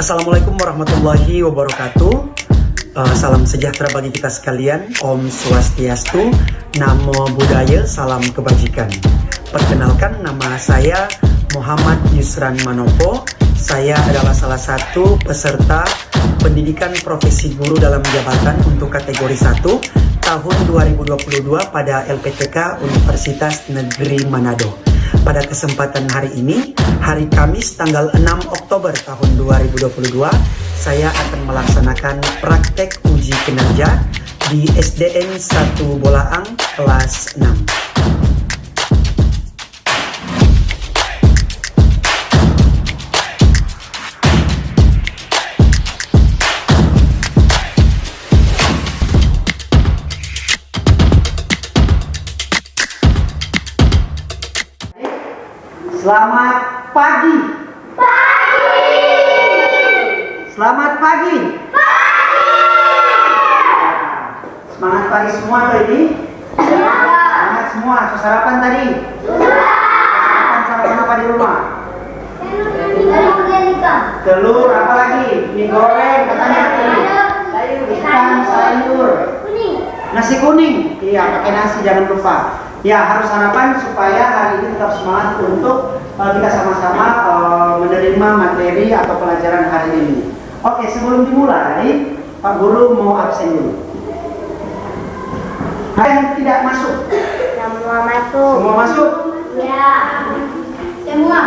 Assalamualaikum warahmatullahi wabarakatuh. Salam sejahtera bagi kita sekalian. Om Swastiastu, Namo Buddhaya, salam kebajikan. Perkenalkan, nama saya Muhammad Yusran Manopo. Saya adalah salah satu peserta pendidikan profesi guru dalam jabatan untuk kategori 1 tahun 2022 pada LPTK Universitas Negeri Manado. Pada kesempatan hari ini, hari Kamis tanggal 6 Oktober tahun 2022, saya akan melaksanakan praktek uji kinerja di SDN 1 Bolaang kelas 6. Selamat pagi. Selamat pagi. Semangat pagi semua tuh ini. Semangat semua. Sarapan tadi. Sarapan apa di rumah? Telur, apa lagi? Mie goreng, katanya tadi. Ikan, sayur. Nasi kuning. Iya, pakai nasi, jangan lupa. Ya, harus sarapan supaya hari ini tetap semangat untuk kita sama-sama menerima materi atau pelajaran hari ini. Oke, sebelum dimulai, Pak Guru mau absen dulu. Yang tidak masuk? Semua masuk. Semua masuk? Ya. Semua.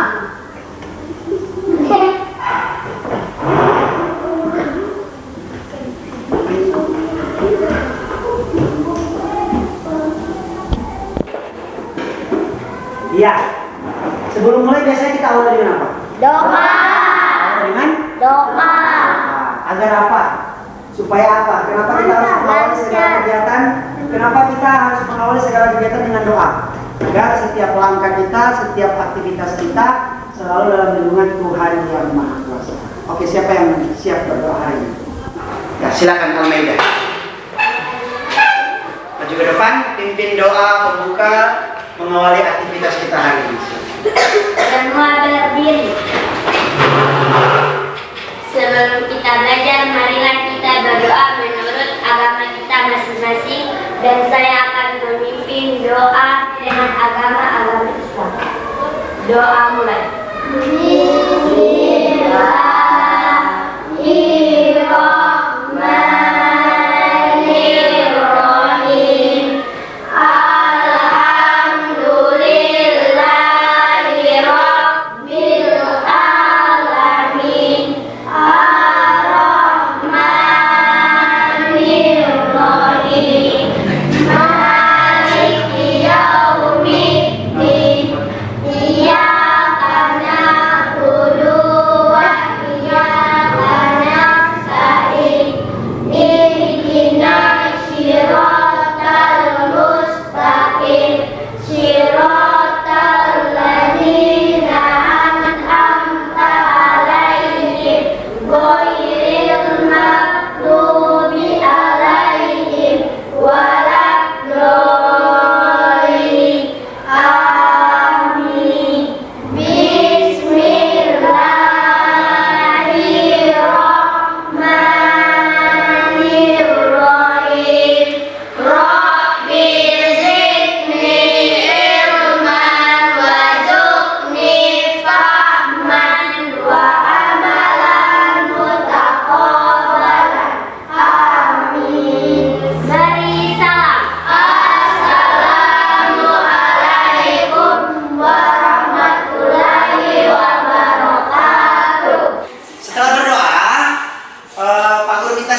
Iya. Sebelum mulai biasanya kita awali dengan apa? Doa. Awali dengan? Doa. Agar apa? Supaya apa? Kenapa kita harus mengawali segala kegiatan? Kenapa kita harus mengawali segala kegiatan dengan doa? Agar setiap langkah kita, setiap aktivitas kita selalu dalam lindungan Tuhan Yang Maha Kuasa. Oke, siapa yang siap berdoa hari ini? Ya, silakan Almeida. Maju ke depan, pimpin doa pembuka mengawali aktivitas kita hari ini. Semua berdiri. Sebelum kita belajar, marilah kita berdoa menurut agama kita masing-masing, dan saya akan memimpin doa dengan agama Islam. Doa mulai. Bismillahirrahmanirrahim.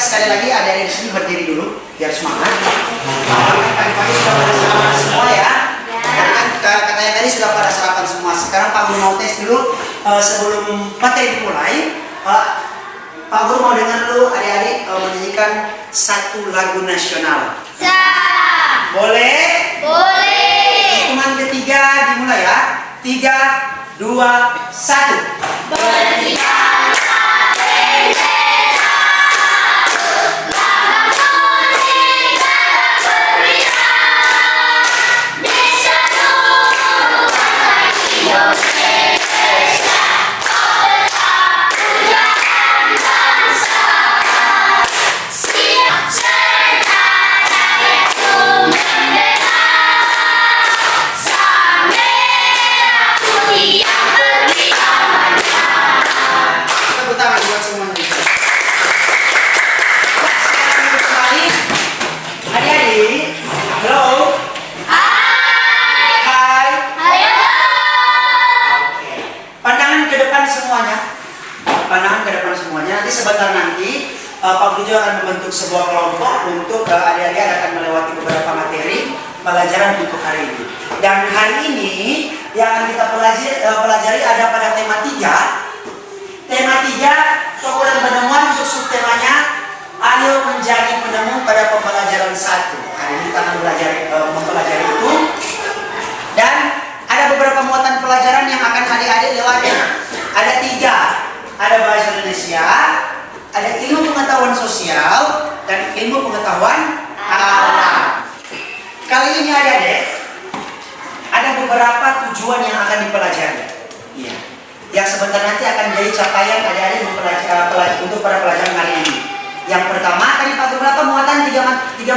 Sekali lagi ada di sini berdiri dulu biar semangat. Pagi-pagi sudah pada sarapan semua ya. Katanya tadi sudah pada sarapan semua. Sekarang Pak Guru mau tes dulu sebelum materi dimulai. Pak Guru mau dengar dulu adik-adik menyanyikan satu lagu nasional. Boleh? Boleh. Hitungan ketiga dimulai ya. 3, 2, 1. Bertiga. pelajaran untuk hari ini. Dan hari ini yang akan kita pelajari ada pada tema 3. Tema 3, toko dan penemuan untuk subtemanya ayo menjadi penemu pada pembelajaran 1. Hari ini kita akan mempelajari itu. Dan ada beberapa muatan pelajaran yang akan adik-adik lewati. Ada 3. Ada bahasa Indonesia, ada ilmu pengetahuan sosial, dan ilmu pengetahuan alam. Kali ini adik-adik ada beberapa tujuan yang akan dipelajari. Iya. Yang sebentar nanti akan jadi capaian adik-adik untuk para pelajaran hari ini. Yang pertama tadi Pak Guru apa muatan tiga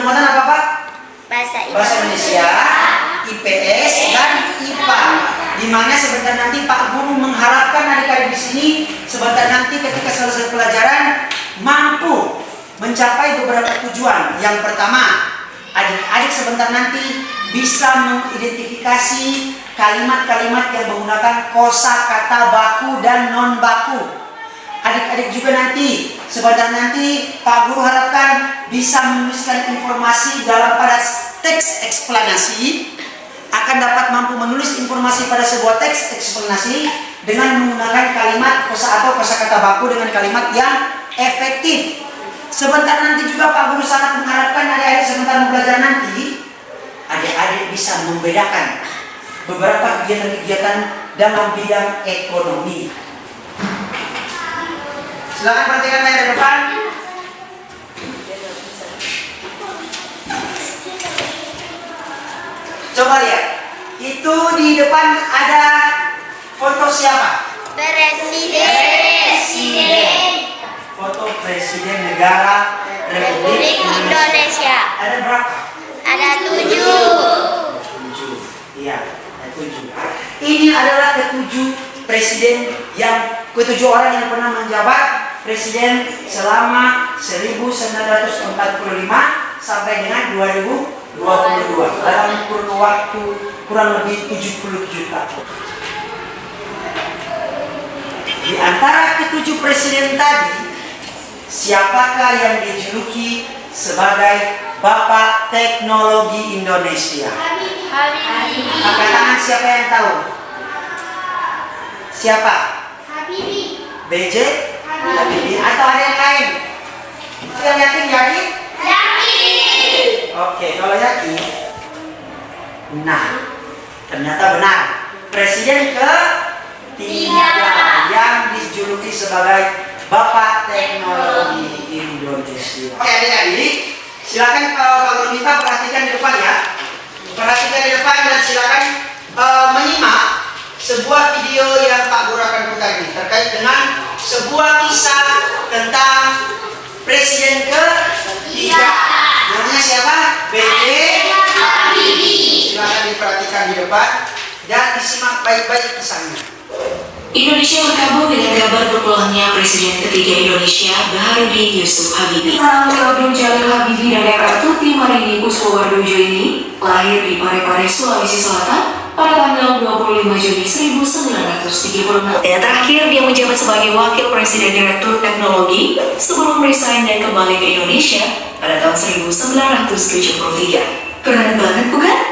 muatan apa Pak? Bahasa Indonesia, IPS dan IPA. Di mana sebentar nanti Pak Guru mengharapkan adik-adik di sini sebentar nanti ketika selesai pelajaran mampu mencapai beberapa tujuan. Yang pertama, adik-adik sebentar nanti bisa mengidentifikasi kalimat-kalimat yang menggunakan kosakata baku dan non baku. Adik-adik juga nanti sebentar nanti Pak Guru harapkan bisa menuliskan informasi dalam pada teks eksplanasi, akan dapat mampu menulis informasi pada sebuah teks eksplanasi dengan menggunakan kalimat kosakata baku dengan kalimat yang efektif. Sebentar nanti juga Pak Guru sangat mengharapkan adik-adik sebentar belajar nanti adik-adik bisa membedakan beberapa kegiatan-kegiatan dalam bidang ekonomi. Silakan perhatikan layar di depan. Coba lihat. Itu di depan ada foto siapa? Presiden. Foto Presiden Negara Republik Indonesia. Ada berapa? Ada 7. 7. Iya, ada 7. Ini adalah ketujuh presiden ketujuh orang yang pernah menjabat presiden selama 1945 sampai dengan 2022 dalam kurun waktu kurang lebih 77 tahun. Di antara ketujuh presiden tadi, siapakah yang dijuluki sebagai Bapak Teknologi Indonesia? Habibie. Angkat tangan siapa yang tahu? Siapa? Habibie. BJ? Habibie. Atau ada yang lain? Yang yakin jadi? Yakin. Oke, kalau yakin. Nah, ternyata benar. Presiden ke-3 yang dijuluki sebagai Bapak Teknologi Indonesia. Oke adik-adik, silakan Pak Guru minta perhatikan di depan ya. Perhatikan di depan dan silakan menyimak sebuah video yang Pak Guru akan putar ini terkait dengan sebuah kisah tentang Presiden ke-3. Namanya siapa? B.J. Habibie. Silakan diperhatikan di depan dan disimak baik-baik kisahnya. Indonesia berkabung dengan kabar berpulangnya Presiden ketiga Indonesia Baharudin Yusuf Habibie. Abdul Jalil Habibie dan Era Tuti Marini Puspowardojo ini lahir di Parepare, Sulawesi Selatan pada tanggal 25 Juni 1936. Dan terakhir dia menjabat sebagai Wakil Presiden Direktur Teknologi sebelum resign dan kembali ke Indonesia pada tahun 1973. Keren banget bukan?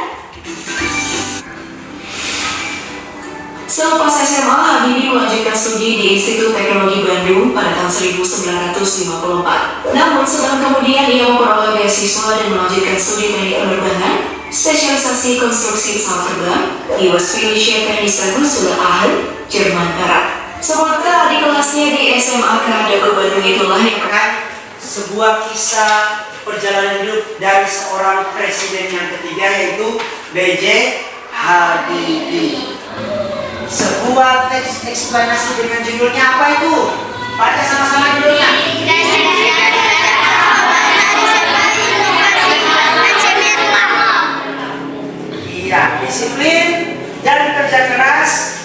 Selepas SMA, Habibie melanjutkan studi di Institut Teknologi Bandung pada tahun 1954. Namun setahun kemudian ia memperoleh beasiswa dan melanjutkan studi teknik penerbangan, spesialisasi konstruksi pesawat terbang di Westfälische Technische Hochschule Aachen, Jerman Barat. Sementara adik kelasnya di SMA Dago Bandung itulah yang sebuah kisah perjalanan hidup dari seorang presiden yang ketiga yaitu B.J. Habibie. Sebuah teks eksplanasi dengan judulnya apa itu? Baca sama-sama judulnya. Iya, disiplin dan kerja keras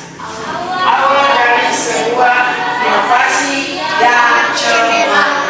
awal dari sebuah inovasi dan cemerlang.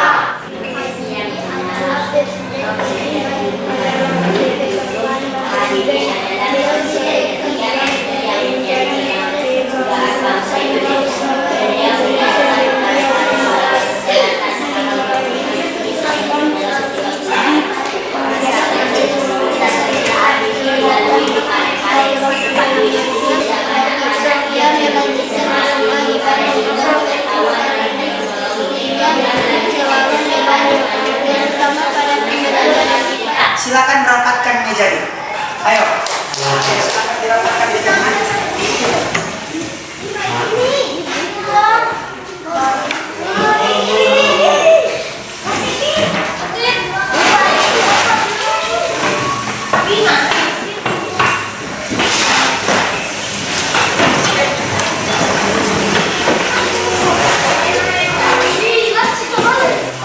silakan rapatkan mejanya. Ayo. Silakan dirapatkan mejanya.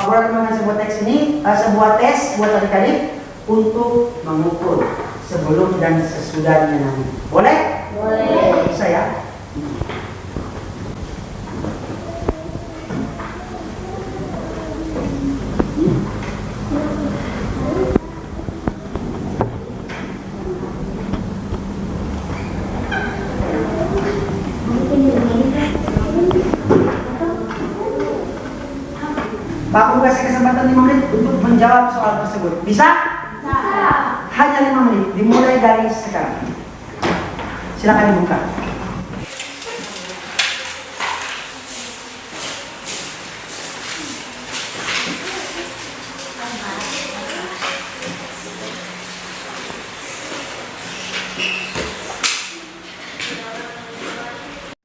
Aku akan mengambil sebuah teks ini, sebuah tes buat adik-adik untuk mengukur sebelum dan sesudahnya nanti. Boleh? Boleh. Bisa ya? Pak Guru kasih kesempatan 5 menit untuk menjawab soal tersebut. Bisa? Bisa. Hanya 5 menit, dimulai dari sekarang. Silakan dibuka.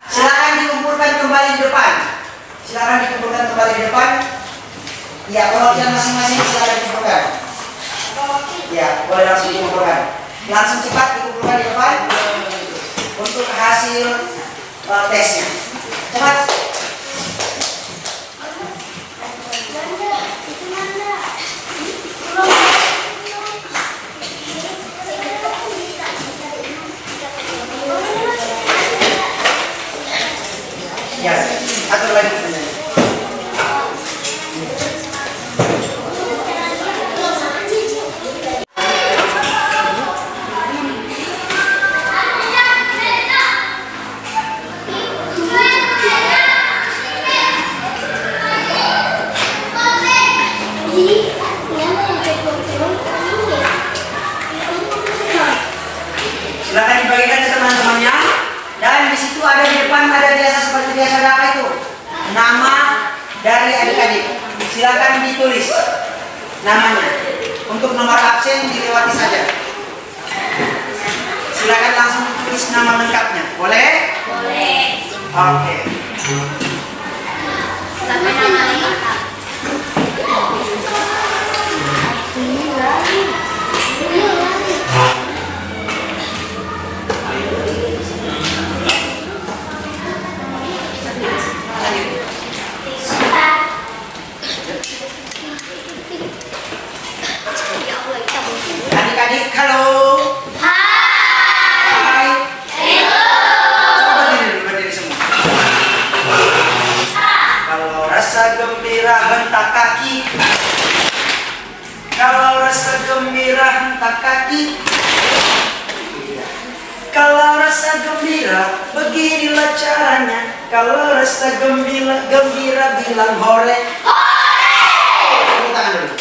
Silakan dikumpulkan kembali di depan. Silakan dikumpulkan kembali di depan. Ya, perwakilan masing-masing silakan dikumpulkan. Ya, boleh langsung dikumpulkan. Langsung cepat dikumpulkan di depan untuk hasil tesnya. Cepat. Ya, atur lagi pertanyaan. Silakan dibagikan ke teman-temannya. Dan di situ ada di depan ada biasa seperti biasa ada apa itu? Nama dari adik-adik. Silakan ditulis namanya. Untuk nomor absen dilewati saja. Silakan langsung tulis nama lengkapnya. Boleh? Boleh. Oke. Sampai nama lengkap. Adik-adik, halo. Hai. Coba berdiri semua. Kalau rasa gembira hentak kaki. Kalau rasa gembira hentak kaki. Kalau rasa gembira beginilah caranya. Kalau rasa gembira bilang hore. Tepuk tangan dulu.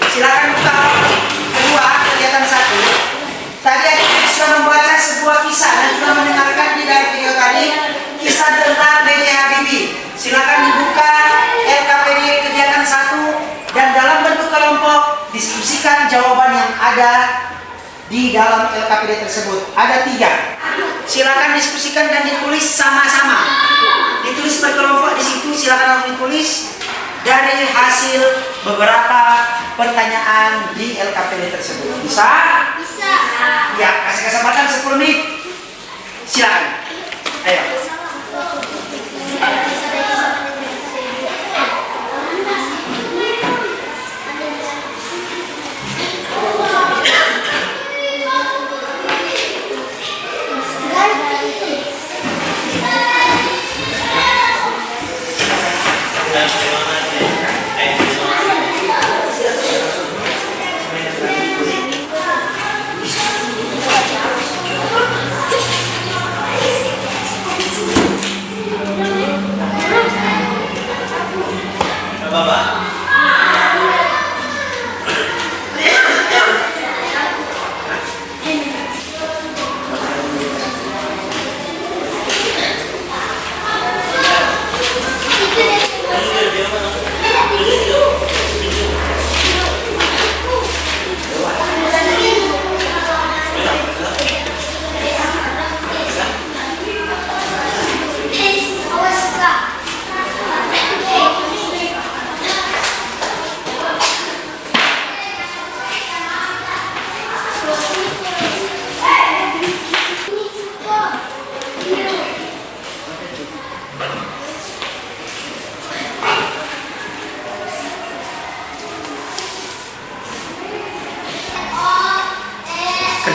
Silakan buka kedua kegiatan 1. Tadi adik sudah membaca sebuah kisah dan sudah mendengarkan di dalam video tadi kisah tentang B.J. Habibie. Silakan dibuka LKPD kegiatan 1 dan dalam bentuk kelompok diskusikan jawaban yang ada di dalam LKPD tersebut. Ada 3. Silakan diskusikan dan ditulis sama-sama. Ditulis berkelompok di situ. Silakan langsung ditulis dari hasil beberapa pertanyaan di LKPD tersebut. Bisa? Bisa. Ya, kasih kesempatan 10 menit. Silakan. Ayo.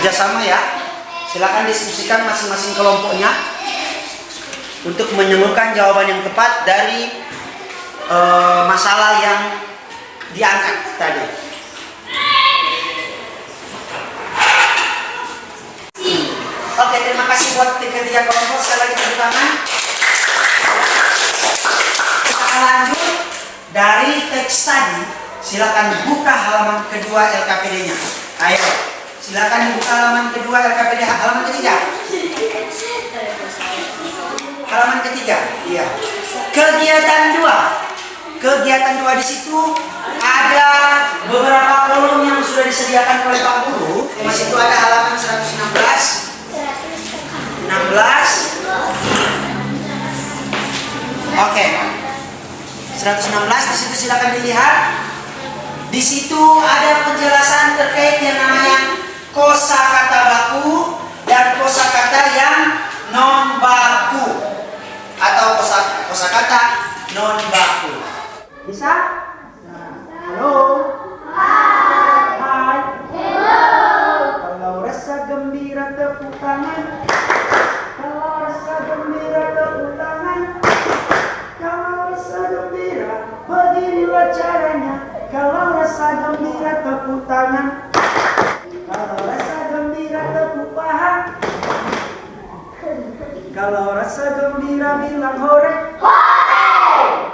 kerjasama ya. Silakan diskusikan masing-masing kelompoknya untuk menemukan jawaban yang tepat dari masalah yang diangkat tadi. Oke, terima kasih buat ketiga kelompok. Sekali lagi tepuk tangan. Kita akan lanjut dari teks tadi. Silakan buka halaman kedua LKPD-nya. Ayo, silakan dibuka halaman kedua LKPD, halaman ketiga. Halaman ketiga, iya. Kegiatan 2. Kegiatan 2 di situ ada beberapa kolom yang sudah disediakan oleh Pak Guru. Di situ ada halaman 116. 16. Oke. 116 di situ silakan dilihat. Di situ ada penjelasan terkait yang namanya kosakata baku dan kosakata yang non baku atau kosakata non baku. Bisa? Halo. Hai. Hello. Kalau rasa gembira tepuk tangan. Kalau rasa gembira tepuk tangan. Kalau rasa gembira beginilah caranya. Kalau rasa gembira tepuk tangan. Kalau rasa gembira tepuk paha. Kalau rasa gembira bilang hore.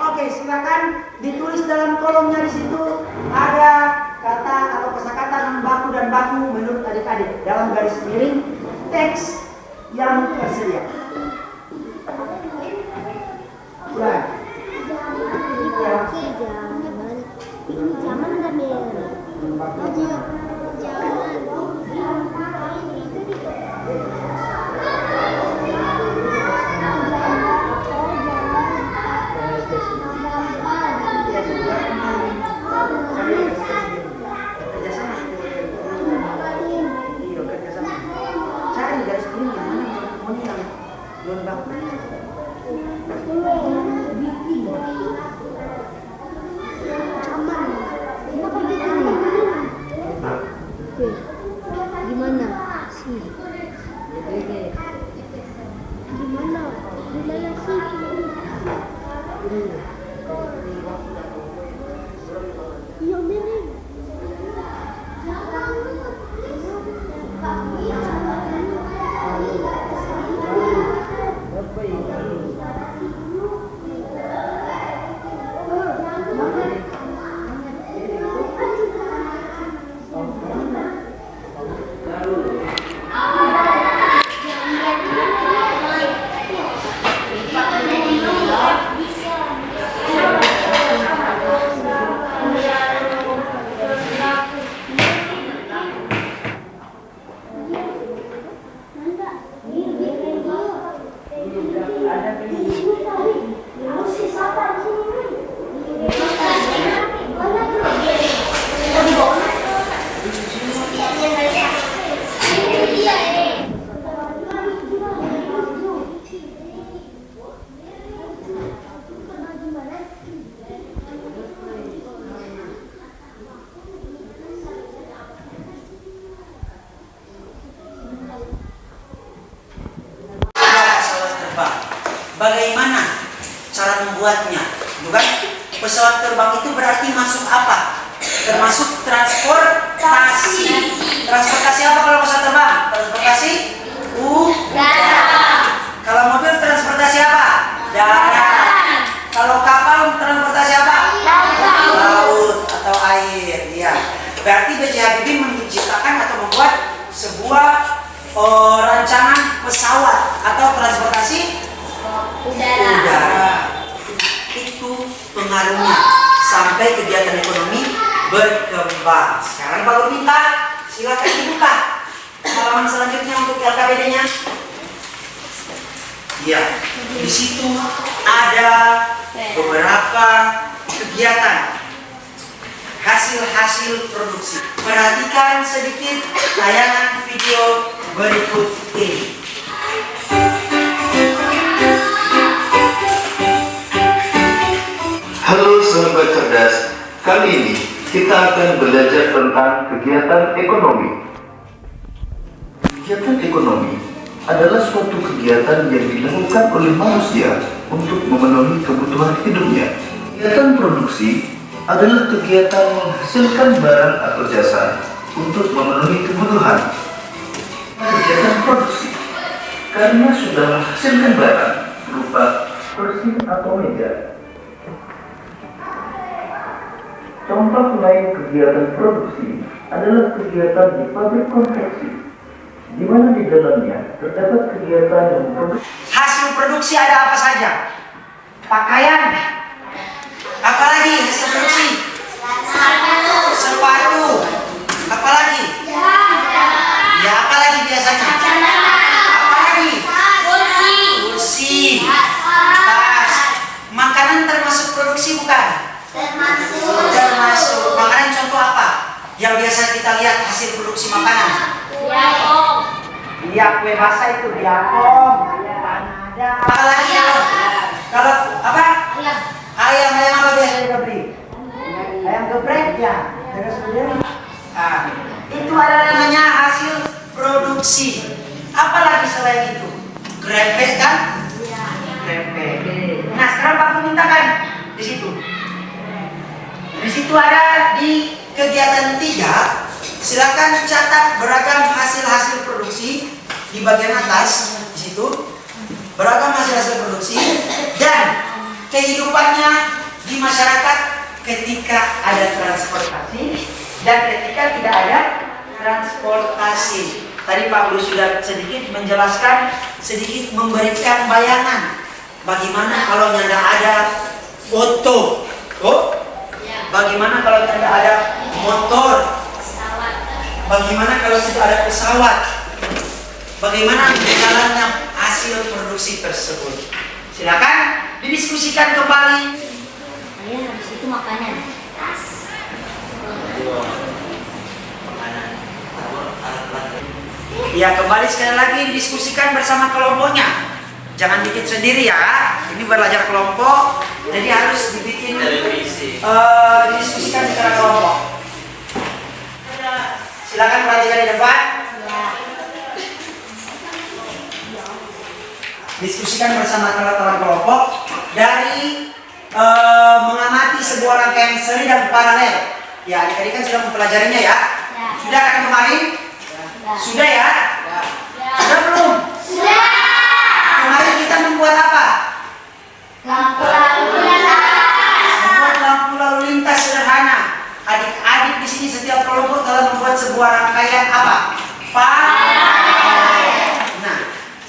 Oke, silakan ditulis dalam kolomnya di situ ada kata atau kosakata non baku dan baku menurut adik-adik dalam garis miring teks yang tersedia. Silakan. Jangan Daniel. Cari garis miring yang mana yang non baku. Gimana sih? Gimana? Gimana sih? Iya miring. Bagaimana cara membuatnya? Bukan? Pesawat terbang itu berarti masuk apa? Termasuk transportasi. Transportasi apa kalau pesawat terbang? Transportasi udara. Kalau mobil transportasi apa? Darat. Kalau kapal transportasi apa? Laut atau air. Ya. Berarti B.J. Habibie menciptakan atau membuat sebuah rancangan pesawat atau transportasi udara. Itu pengaruhnya sampai kegiatan ekonomi berkembang. Sekarang Pak Guru minta silakan dibuka halaman selanjutnya untuk LKPD-nya. Ya, di situ ada beberapa kegiatan hasil-hasil produksi. Perhatikan sedikit tayangan video berikut ini. Halo sahabat cerdas, kali ini kita akan belajar tentang kegiatan ekonomi. Kegiatan ekonomi adalah suatu kegiatan yang dilakukan oleh manusia untuk memenuhi kebutuhan hidupnya. Kegiatan produksi adalah kegiatan menghasilkan barang atau jasa untuk memenuhi kebutuhan. Kegiatan produksi karena sudah menghasilkan barang berupa kursi atau meja. Contoh lain kegiatan produksi adalah kegiatan di pabrik konveksi, di mana di dalamnya terdapat kegiatan yang memproduksi. Hasil produksi ada apa saja? Pakaian. Apalagi hasil produksi? Sepatu. Apalagi? Ya, apalagi biasanya? Apalagi? Kursi. Tas. Makanan termasuk produksi bukan? Termasuk. Makanan contoh apa yang biasa kita lihat hasil produksi makanan? Iya, kue basah itu biakong. Apalagi kalau apa? Ayam apa biasanya beli? Ayam geprek ya. Terus kemudian itu adalah namanya hasil produksi. Apalagi selain itu? Grepek kan? Grepek. Nah, sekarang Pak mintakan di situ. Di situ ada di kegiatan 3. Silakan catat beragam hasil-hasil produksi di bagian atas di situ. Beragam hasil-hasil produksi dan kehidupannya di masyarakat ketika ada transportasi dan ketika tidak ada transportasi. Tadi Pak Guru sudah sedikit menjelaskan, sedikit memberikan bayangan bagaimana kalau tidak ada oto, bagaimana kalau tidak ada motor, bagaimana kalau tidak ada pesawat, bagaimana jalannya hasil produksi tersebut. Silakan didiskusikan kembali. Habis itu makanan. Tas. Ya, kembali sekali lagi didiskusikan bersama kelompoknya. Jangan bikin sendiri ya. Ini belajar kelompok, jadi harus dibikin didiskusikan secara kelompok. Silakan perhatikan di depan. Diskusikan bersama teman-teman kelompok dari mengamati sebuah rangkaian seri dan paralel. Ya, adik-adik kan sudah mempelajarinya ya. Sudah kan kemarin? Sudah ya? Sudah belum? Sudah. Kemarin kita membuat apa? Lampu lalu lintas. Membuat lampu lalu lintas sederhana. Adik-adik di sini setiap kelompok telah membuat sebuah rangkaian apa? Nah,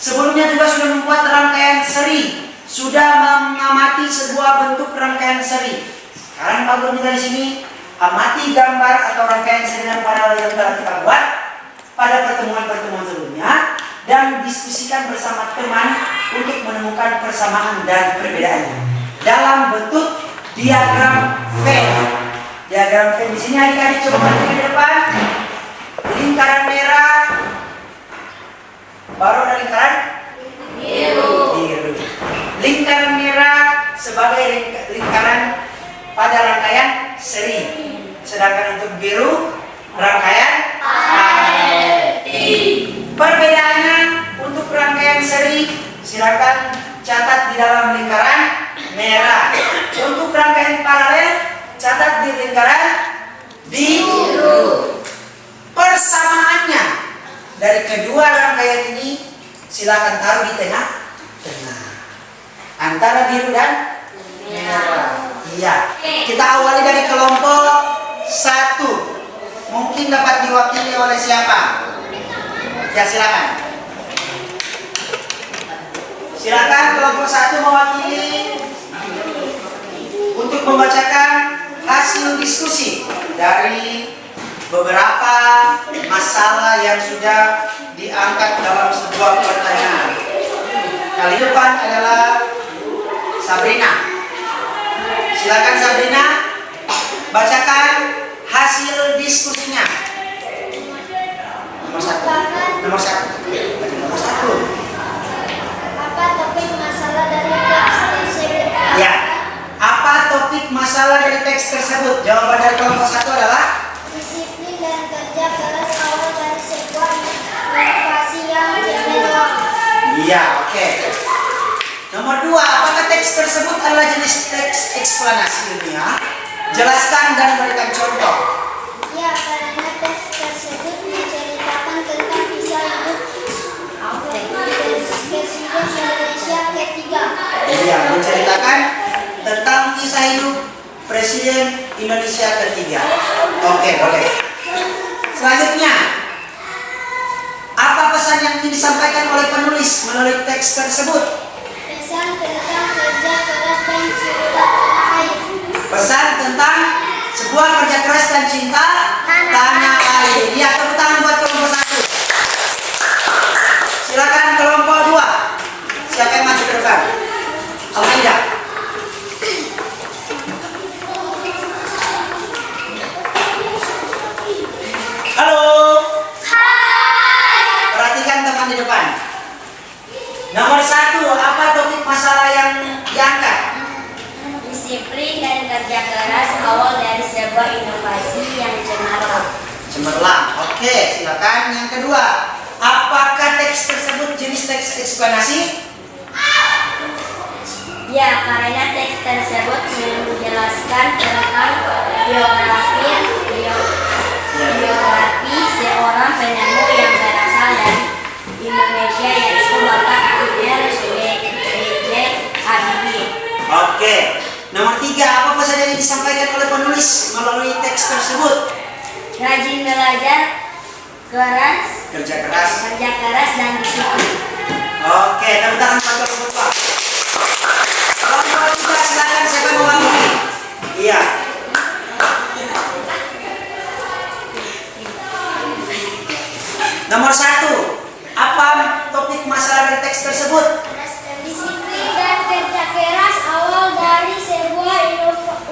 sebelumnya juga sudah membuat rangkaian seri, sudah mengamati sebuah bentuk rangkaian seri. Sekarang Pak Guru minta di sini amati gambar atau rangkaian seri dan paralel yang telah kita buat pada pertemuan-pertemuan sebelumnya dan diskusikan bersama teman untuk menemukan persamaan dan perbedaannya dalam bentuk diagram Venn. Diagram Venn di sini adik-adik coba perhatikan di depan. Lingkaran merah, baru ada lingkaran biru. Lingkaran merah sebagai lingkaran pada rangkaian seri, sedangkan untuk biru rangkaian paralel. Perbedaannya untuk rangkaian seri silakan catat di dalam lingkaran merah. Untuk rangkaian paralel catat di lingkaran biru. Persamaannya dari kedua rangkaian ini silakan taruh di tengah antara biru dan merah. Iya. Kita awali dari kelompok 1. Mungkin dapat diwakili oleh siapa? Ya, silakan. Silakan kelompok 1 mewakili untuk membacakan hasil diskusi dari beberapa masalah yang sudah diangkat dalam sebuah pertanyaan. Kali depan adalah Sabrina. Silakan Sabrina, bacakan hasil diskusinya. Nomor 1. Apa topik masalah dari teks tersebut? Ya. Apa topik masalah dari teks tersebut? Jawaban dari kelompok 1 adalah Disiplin dan kerja keras awal dari sebuah inovasi eksplanasi ilmiah. Jelaskan dan berikan contoh. Ya, karena teks tersebut menceritakan tentang kisah hidup Presiden Indonesia ketiga. Iya, menceritakan tentang kisah hidup Presiden Indonesia ketiga. Oke, boleh. Selanjutnya, apa pesan yang ingin disampaikan oleh penulis melalui teks tersebut? Pesan tentang kerja keras dan cinta tanah air. Pesan tentang sebuah kerja keras dan cinta tanah air. Ya, tepuk tangan buat kelompok 1. Silakan kelompok 2. Siapa yang maju ke depan? Almaida. Halo. Hai. Perhatikan teman di depan. Nomor 1, apa topik masalah yang diangkat? Disiplin dan kerja keras awal dari sebuah inovasi yang cemerlang. Cemerlang. Oke, silakan. Yang kedua, apakah teks tersebut jenis teks eksplanasi? Ya, karena teks tersebut menjelaskan tentang biografi seorang penemu yang berasal dari Indonesia, yaitu Bapak B.J. Habibie. Oke. Nomor 3, apa pesan yang disampaikan oleh penulis melalui teks tersebut? Rajin belajar, Kerja keras. dan disiplin. Oke, tepuk tangan buat kelompok 2. Kelompok 3, silakan siapa yang mewakili? Iya. Nomor 1, apa topik masalah dari teks tersebut? Disiplin dan kerja keras awal dari sebuah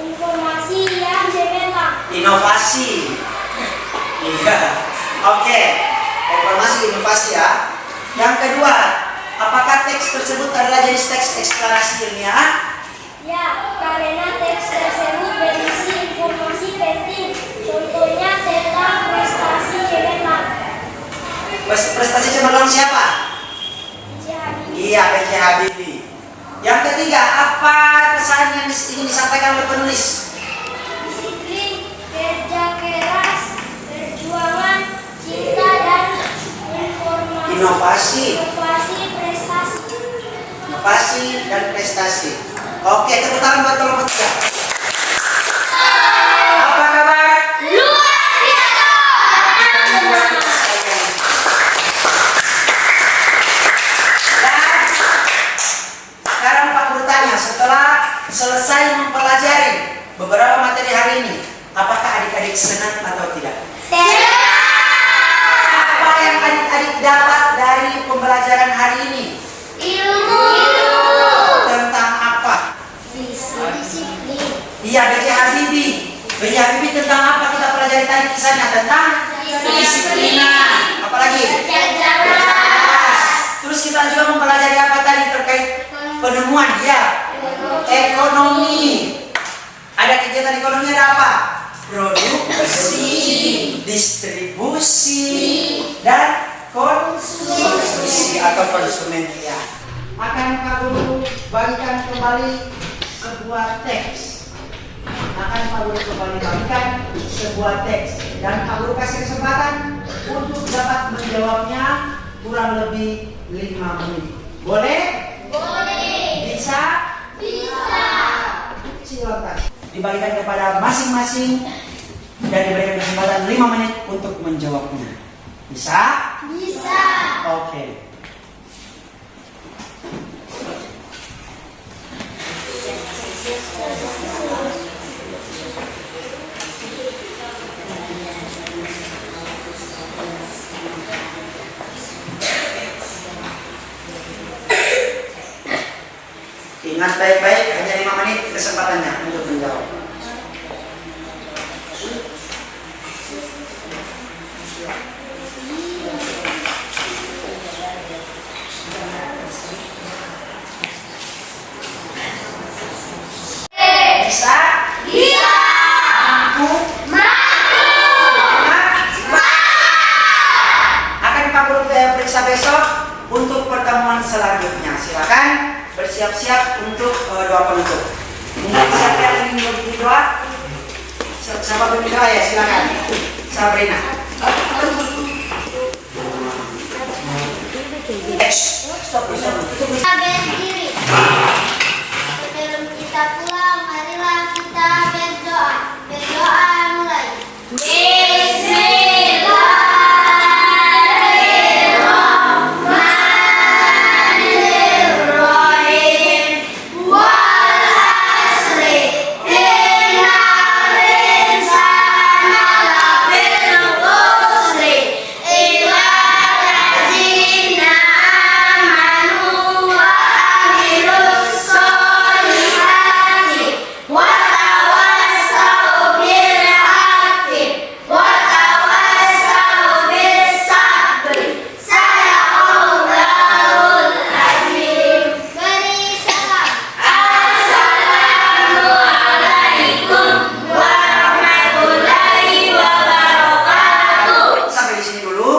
informasi yang cemerlang. Inovasi. Iya. Oke. Informasi inovasi ya. Yang kedua, apakah teks tersebut adalah jenis teks eksplanasi ilmiah? Ya, karena teks tersebut berisi informasi penting, contohnya tentang prestasi cemerlang. Prestasi cemerlang siapa? Iya, B.J. Habibie. Yang ketiga, apa pesan yang ingin disampaikan oleh penulis? Disiplin, kerja keras, perjuangan, cinta dan Inovasi. prestasi. Inovasi dan prestasi. Oke, tepuk tangan buat kelompok 3. Apa kabar? Luar biasa. Dan sekarang Pak Guru tanya, setelah selesai mempelajari beberapa materi hari ini, apakah adik-adik senang atau tidak? Apa yang adik-adik dapat dari pembelajaran hari ini? Ilmu. Tentang apa? Disiplin. Iya, B.J. Habibie. B.J. Habibie tentang apa kita pelajari tadi kisahnya? Tentang kedisiplinan. Apalagi? Kerja keras. Terus kita juga mempelajari apa tadi terkait penemuan? Ya, ekonomi. Ada kegiatan ekonomi, ada apa? Produksi, distribusi, dan konsumsi atau konsumen. Ya. Akan Pak Guru bagikan kembali sebuah teks. Akan Pak Guru kembali bagikan sebuah teks. Dan Pak Guru kasih kesempatan untuk dapat menjawabnya kurang lebih 5 menit. Boleh? Boleh. Bisa? Bisa. Silakan. Dibagikan kepada masing-masing dan diberikan kesempatan 5 menit untuk menjawabnya. Bisa? Bisa. Oke. Ingat baik-baik, hanya 5 menit kesempatannya untuk menjawab. Bisa? Bisa. Mampu? Akan Pak Guru periksa besok untuk pertemuan selanjutnya. Silakan bersiap-siap untuk doa penutup. Mungkin siapa doa? Siapa pemimpin doa ya? Silakan. Sabrina. Stop. Kita berdiri. Sebelum kita pulang, marilah kita berdoa. Berdoa mulai. Bismillahirrahmanirrahim. Wal asri, innal insana lafil khusri, illa allazina amanu wa amilus solihati wa tawassaw bil haqqi wa tawassaw bis sabri. Sadaqallahul azim. Beri salam. Assalamualaikum warahmatullahi wabarakatuh. Sampai di sini dulu.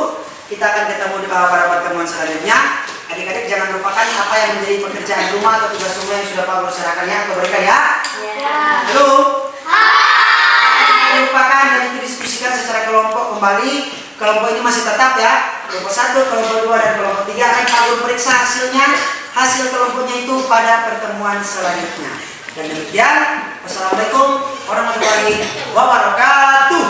Kita akan ketemu di pada pertemuan selanjutnya. Adik-adik jangan lupakan apa yang menjadi pekerjaan rumah atau tugas rumah yang sudah Pak Guru serahkan ya atau berikan ya. Halo. Jangan lupakan dan didiskusikan secara kelompok kembali. Kelompok ini masih tetap ya. Kelompok 1, kelompok 2, dan kelompok 3 akan Pak Guru periksa hasilnya. Hasil kelompoknya itu pada pertemuan selanjutnya. Dan demikian, wassalamualaikum warahmatullahi wabarakatuh.